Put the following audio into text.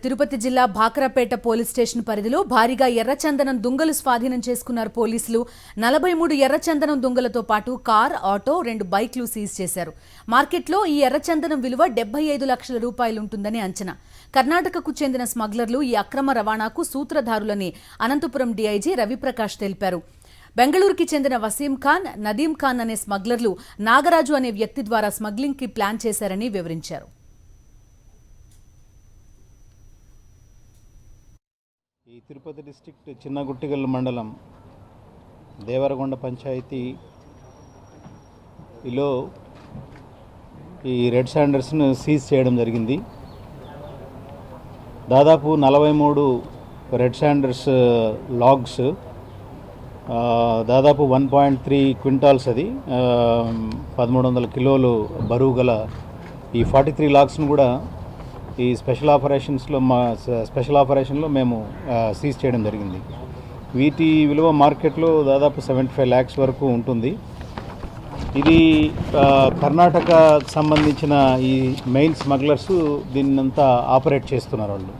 తిరుపతి జిల్లా Bhakarapeta police station పరిధిలో భారీగా ఎర్రచందనం దుంగలు స్వాధీనం చేసుకున్నారు పోలీసులు. 43 ఎర్రచందనం దుంగలతో పాటు కార్, ఆటో, 2 బైక్లు సీజ్ చేశారు. మార్కెట్లో ఈ ఎర్రచందనం విలువ 75 లక్షల రూపాయలుంటుందని అంచనా. కర్ణాటకకు చెందిన స్మగ్లర్లు ఈ అక్రమ రవాణాకు సూత్రధారులని అనంతపురం డీఐజీ రవిప్రకాష్ తెలిపారు. బెంగళూరుకి చెందిన వసీం ఖాన్, నదీం ఖాన్ అనే స్మగ్లర్లు నాగరాజు అనే వ్యక్తి ద్వారా స్మగ్లింగ్ కి ప్లాన్ చేశారని వివరించారు. ఈ తిరుపతి డిస్ట్రిక్ట్ చిన్నగుట్టిగల్ మండలం దేవరగొండ పంచాయతీలో ఈ రెడ్ శాండర్స్ను సీజ్ చేయడం జరిగింది. దాదాపు 43 రెడ్ శాండర్స్ లాగ్స్, దాదాపు 1.3 క్వింటాల్స్, అది 1300 కిలోలు బరువు గల ఈ 43 లాగ్స్ను కూడా ఈ స్పెషల్ ఆపరేషన్లో మేము సీజ్ చేయడం జరిగింది. వీటి విలువ మార్కెట్లో దాదాపు 75 lakhs వరకు ఉంటుంది. ఇది కర్ణాటకకు సంబంధించిన ఈ మెయిన్ స్మగ్లర్స్ దీన్నంతా ఆపరేట్ చేస్తున్నారు వాళ్ళు.